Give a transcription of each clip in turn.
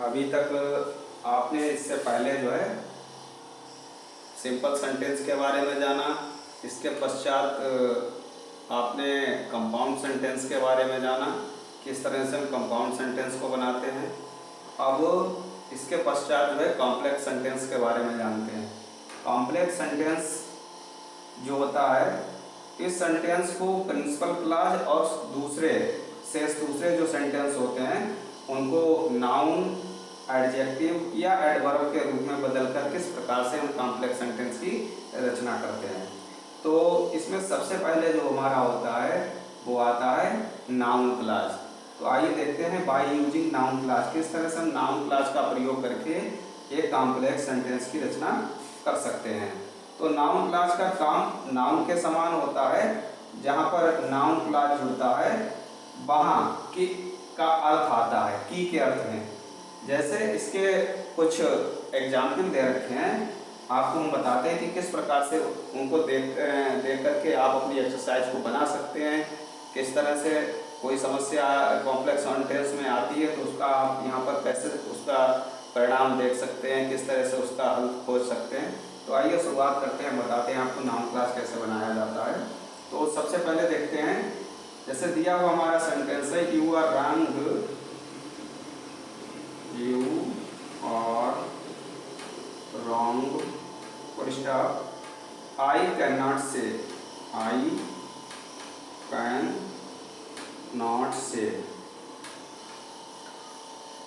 अभी तक आपने इससे पहले जो है सिंपल सेंटेंस के बारे में जाना। इसके पश्चात आपने कंपाउंड सेंटेंस के बारे में जाना, किस तरह से हम कंपाउंड सेंटेंस को बनाते हैं। अब इसके पश्चात जो है कॉम्प्लेक्स सेंटेंस के बारे में जानते हैं। कॉम्प्लेक्स सेंटेंस जो होता है, इस सेंटेंस को प्रिंसिपल क्लॉज और दूसरे जो सेंटेंस होते हैं उनको नाउन, एडजेक्टिव या एडवर्ब के रूप में बदलकर किस प्रकार से हम कॉम्प्लेक्स सेंटेंस की रचना करते हैं। तो इसमें सबसे पहले जो हमारा होता है वो आता है नाउन क्लॉज। तो आइए देखते हैं बाय यूजिंग नाउन क्लॉज किस तरह से हम नाउन क्लॉज का प्रयोग करके एक कॉम्प्लेक्स सेंटेंस की रचना कर सकते हैं। तो नाउन क्लॉज का काम नाउन के समान होता है। जहाँ पर नाउन क्लॉज जुड़ता है वहाँ की का अर्थ आता है की के अर्थ में। जैसे इसके कुछ एग्जाम्पल दे रखे हैं, आपको हम बताते हैं कि किस प्रकार से उनको देख करके आप अपनी एक्सरसाइज को बना सकते हैं। किस तरह से कोई समस्या कॉम्प्लेक्स सेंटेंस में आती है तो उसका आप यहाँ पर कैसे उसका परिणाम देख सकते हैं, किस तरह से उसका हल खोज सकते हैं। तो आइए शुरुआत करते हैं, बताते हैं आपको नाउन क्लॉज कैसे बनाया जाता है। तो सबसे पहले देखते हैं, जैसे दिया हुआ हमारा सेंटेंस है you are wrong, you are wrong, full stop, I can not say, I can not से।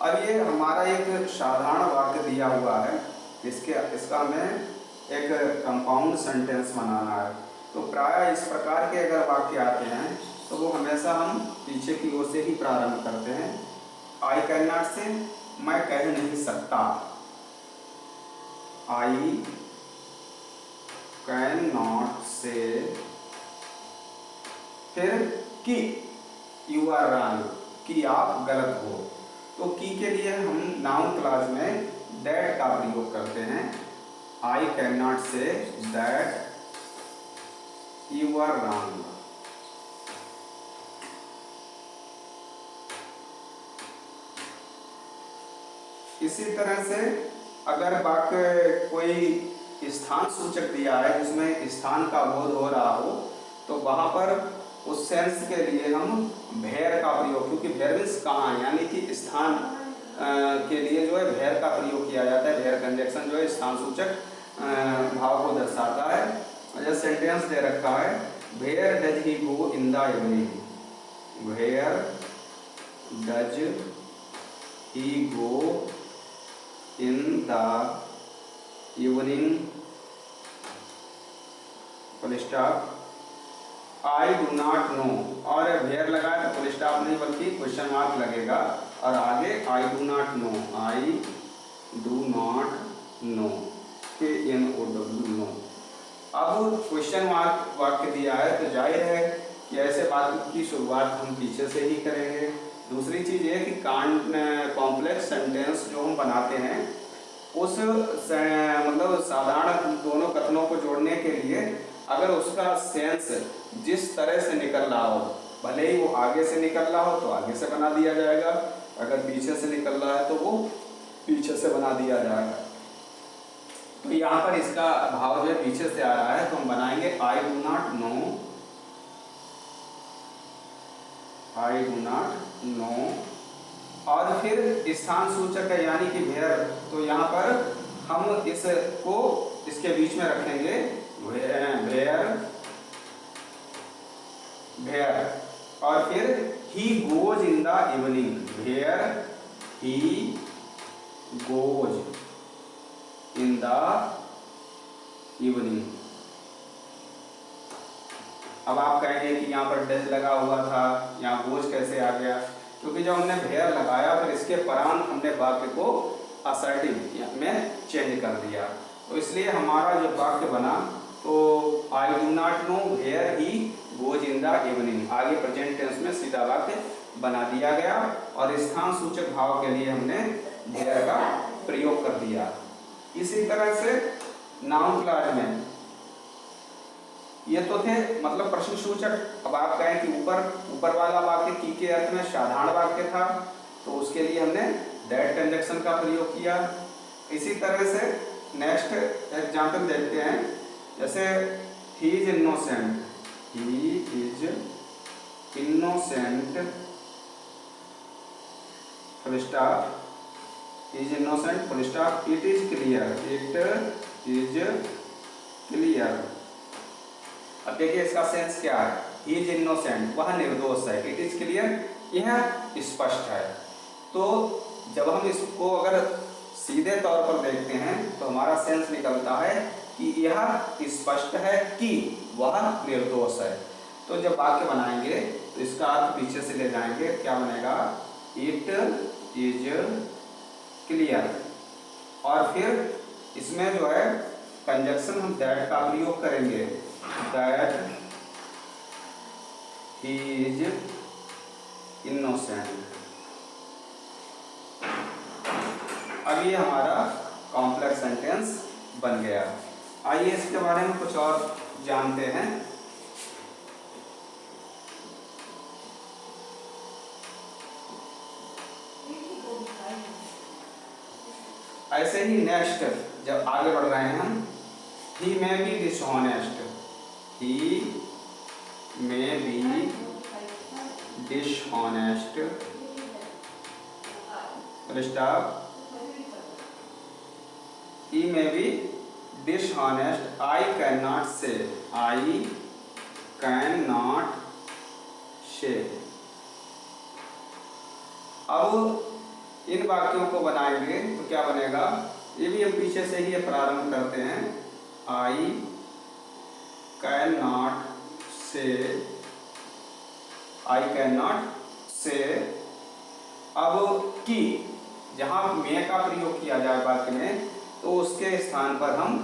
अब ये हमारा एक साधारण वाक्य दिया हुआ है, इसका हमें एक कंपाउंड सेंटेंस बनाना है। तो प्रायः इस प्रकार के अगर वाक्य आते हैं तो वो हमेशा हम पीछे की ओर से ही प्रारंभ करते हैं। आई कैन नॉट से, मैं कह नहीं सकता, आई कैन नॉट से। फिर की, यू आर रॉन्ग, कि आप गलत हो। तो की के लिए हम नाउन क्लॉज में दैट का प्रयोग करते हैं। I can not say that you are wrong. इसी तरह से अगर वाक्य कोई स्थान सूचक दिया है जिसमें स्थान का बोध हो रहा हो तो वहां पर उस सेंस के लिए हम वेयर का प्रयोग, क्योंकि वेयर मीन्स कहाँ, यानी कि स्थान के लिए जो है वेयर का प्रयोग किया जाता है। वेयर कंजक्शन जो है स्थान सूचक भाव को दर्शाता है। जैसे सेंटेंस दे रखा है, where does he go in the evening, where does he go in the evening, full stop, I do not know, और वेयर लगा तो फुल स्टॉप नहीं बल्कि क्वेश्चन मार्क लगेगा और आगे I do not know, I do not know, KNOW know. अब question mark वाक्य दिया है तो जाहिर है कि ऐसे वाक्य की शुरुआत हम पीछे से ही करेंगे। दूसरी चीज़ ये कि कॉम्प्लेक्स सेंटेंस जो हम बनाते हैं उस मतलब साधारण दोनों कथनों को जोड़ने के लिए अगर उसका सेंस जिस तरह से निकल रहा हो, भले ही वो आगे से निकल रहा हो तो आगे से बना दिया जाएगा, अगर पीछे से निकल रहा है तो वो पीछे से बना दिया जाएगा। तो यहाँ पर इसका भाव जो है पीछे से आ रहा है तो हम बनाएंगे आई do not know, I do not know, और फिर स्थान सूचक है यानी कि वेयर, तो यहाँ पर हम इसको इसके बीच में रखेंगे वेयर, वेयर, और फिर he goes in the evening, where he goes in the evening. अब आप कहेंगे कि यहाँ पर डज लगा हुआ था, यहाँ गोज कैसे आ गया? क्योंकि जब हमने वेयर लगाया फिर इसके परांत हमने वाक्य को असर्टिव में चेंज कर दिया, तो इसलिए हमारा जो वाक्य बना तो I do not know where he goes in the evening, आगे प्रेजेंट टेंस में सीधा वाक्य बना दिया गया और स्थान सूचक भाव के लिए हमने वेयर का प्रयोग कर दिया। इसी तरह से नाउन क्लॉज में ये तो थे मतलब प्रश्न सूचक। अब आप कहें कि ऊपर वाला वाक्य की के अर्थ में साधारण वाक्य था, तो उसके लिए हमने दैट कंजक्शन का प्रयोग किया। इसी तरह से नेक्स्ट एग्जाम्पल देखते हैं, जैसे he is innocent, he is innocent full stop, is innocent full stop, it is clear, it is clear. अब देखिए इसका सेंस क्या है, ही इज इनोसेंट वह निर्दोष है, इट इज क्लियर यह स्पष्ट है। तो जब हम इसको अगर सीधे तौर पर देखते हैं तो हमारा सेंस निकलता है कि यह स्पष्ट है कि वह निर्दोष है। तो जब वाक्य बनाएंगे तो इसका अर्थ पीछे से ले जाएंगे, क्या बनेगा, इट इज क्लियर, और फिर इसमें जो है कंजक्शन हम दैट का प्रयोग करेंगे, दैट ही इज इनोसेंट। अब ये हमारा कॉम्प्लेक्स सेंटेंस बन गया। आइए इसके बारे में कुछ और जानते हैं। ऐसे ही नेक्स्ट जब आगे बढ़ रहे हैं हम, he may be dishonest, he may be dishonest stop, he may be dishonest, I cannot say, I cannot say। अब इन वाक्यों को बनाएंगे तो क्या बनेगा, ये भी हम पीछे से ही प्रारंभ करते हैं, I cannot say, I cannot say। अब कि जहाँ मे का प्रयोग किया जाए वाक्य में तो उसके स्थान पर हम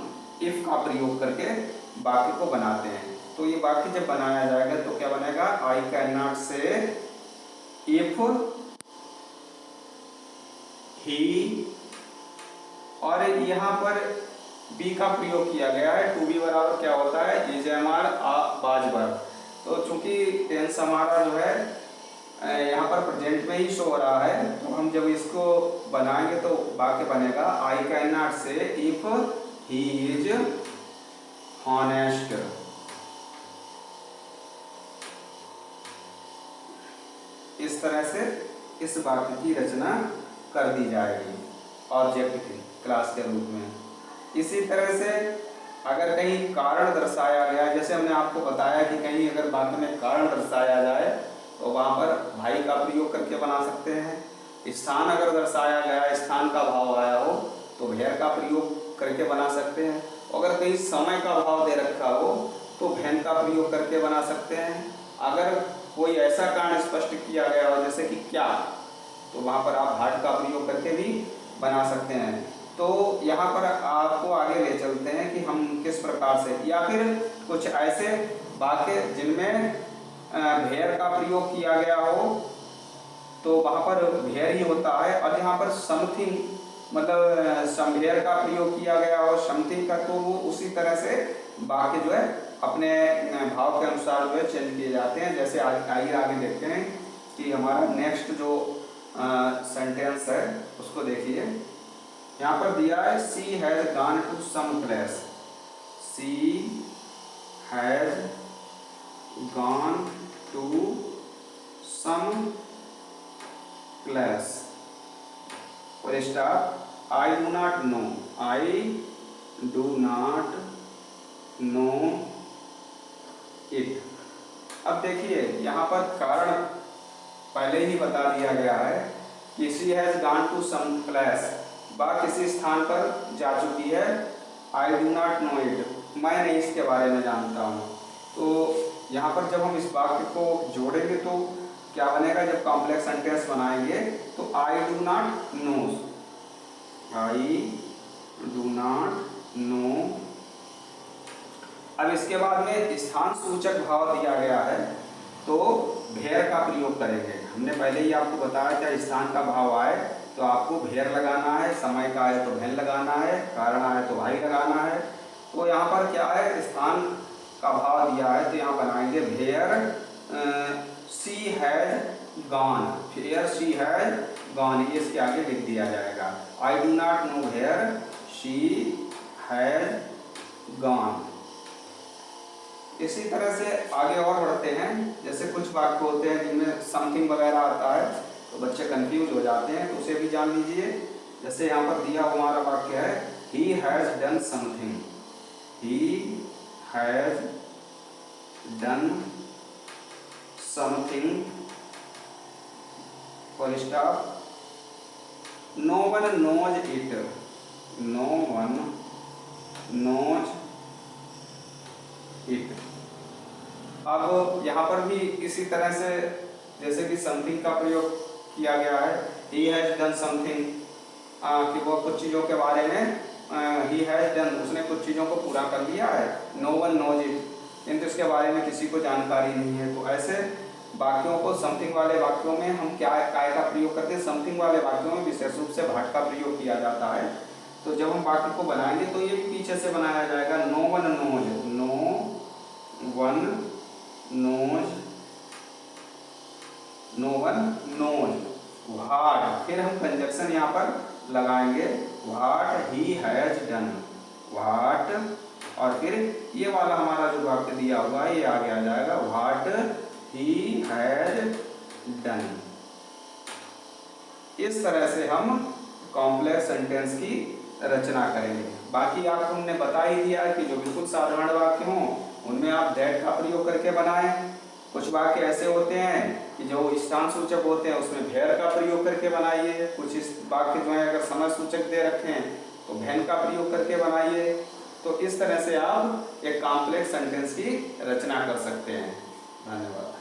इफ का प्रयोग करके वाक्य को बनाते हैं। तो ये वाक्य जब बनाया जाएगा तो क्या बनेगा, आई कैन नॉट से इफ ही, और यहाँ पर बी का प्रयोग किया गया है, टू बी बराबर क्या होता है, इज एम आर बाजबर। तो चूंकि टेंस हमारा जो है यहाँ पर प्रेजेंट में ही शो हो रहा है, तो हम जब इसको बनाएंगे तो वाक्य बनेगा, आई कैन नॉट से इफ ही इज हॉनेस्ट। इस तरह से इस वाक्य की रचना कर दी जाएगी ऑब्जेक्ट की क्लास के रूप में। इसी तरह से अगर कहीं कारण दर्शाया गया, जैसे हमने आपको बताया कि कहीं अगर वाक्य में कारण दर्शाया जाए तो वहाँ पर भाई का प्रयोग करके बना सकते हैं। स्थान अगर दर्शाया गया, स्थान का भाव आया हो तो वेयर का प्रयोग करके बना सकते हैं। अगर कहीं समय का भाव दे रखा हो तो व्हेन का प्रयोग करके बना सकते हैं। अगर कोई ऐसा कारण स्पष्ट किया गया हो जैसे कि क्या, तो वहाँ पर आप हार्ट का प्रयोग करके भी बना सकते हैं। तो यहाँ पर आपको आगे ले चलते हैं कि हम किस प्रकार से, या फिर कुछ ऐसे वाक्य जिनमें वेयर का प्रयोग किया गया हो तो वहाँ पर वेयर ही होता है, और यहाँ पर समथिंग मतलब समवेयर का प्रयोग किया गया हो समथिंग का, तो वो उसी तरह से वाक्य जो है अपने भाव के अनुसार जो है चेंज किए जाते हैं। जैसे आइए आगे देखते हैं कि हमारा नेक्स्ट जो सेंटेंस है उसको देखिए। यहाँ पर दिया है, she has gone to some place, she has gone to some place, full stop, I do not know, I do not know it। अब देखिए यहाँ पर कारण पहले ही बता दिया गया है कि she has gone to some place, वह किसी स्थान पर जा चुकी है, I do not know it, मैं नहीं इसके बारे में जानता हूँ। तो यहाँ पर जब हम इस वाक्य को जोड़ेंगे तो क्या बनेगा, जब कॉम्प्लेक्स सेंटेंस बनाएंगे तो I do not know, I do not no. अब इसके बाद में स्थान सूचक भाव दिया गया है तो वेयर का प्रयोग करेंगे। हमने पहले ही आपको बताया था स्थान का भाव आए तो आपको वेयर लगाना है, समय का आए तो व्हेन लगाना है, कारण आए तो वाई लगाना है। तो यहाँ पर क्या है, स्थान का भाव दिया है तो यहाँ बनाएंगे where she has gone, where she has gone, ये इसके आगे लिख दिया जाएगा। I do not know where she has gone. इसी तरह से आगे और बढ़ते हैं। जैसे कुछ वाक्य होते हैं जिनमें समथिंग वगैरह आता है तो बच्चे कंफ्यूज हो जाते हैं, तो उसे भी जान लीजिए। जैसे यहाँ पर दिया हुआ हमारा वाक्य है, he has done something, he has done something, full stop, no one knows it, no one knows it. अब यहाँ पर भी इसी तरह से जैसे कि समथिंग का प्रयोग किया गया है, ही हैज़ डन समथिंग, कि वो कुछ चीज़ों के बारे में, ही हैज़ डन, उसने कुछ चीज़ों को पूरा कर लिया है। नो वन नोज इट, किंतु इसके बारे में किसी को जानकारी नहीं है। तो ऐसे वाक्यों को, समथिंग वाले वाक्यों में हम क्या काय का प्रयोग करते हैं? समथिंग वाले वाक्यों में विशेष रूप से भाट का प्रयोग किया जाता है। तो जब हम वाक्य को बनाएंगे तो ये भी पीछे से बनाया जाएगा। No one knows, no one knows, no one knows what, फिर हम कंजक्शन यहाँ पर लगाएंगे, what he has done, what, और फिर ये वाला हमारा जो वाक्य दिया हुआ है ये आगे आ जाएगा, व्हाट ही हैज डन। इस तरह से हम कॉम्प्लेक्स सेंटेंस की रचना करेंगे। बाकी आपको हमने बता ही दिया है कि जो बिल्कुल साधारण वाक्य हों उनमें आप दैट का प्रयोग करके बनाएं। कुछ वाक्य ऐसे होते हैं कि जो स्थान सूचक होते हैं उसमें वेयर का प्रयोग करके बनाइए। कुछ इस वाक्य जो है अगर समय सूचक दे रखे हैं तो व्हेन का प्रयोग करके बनाइए। तो इस तरह से आप एक कॉम्प्लेक्स सेंटेंस की रचना कर सकते हैं। धन्यवाद।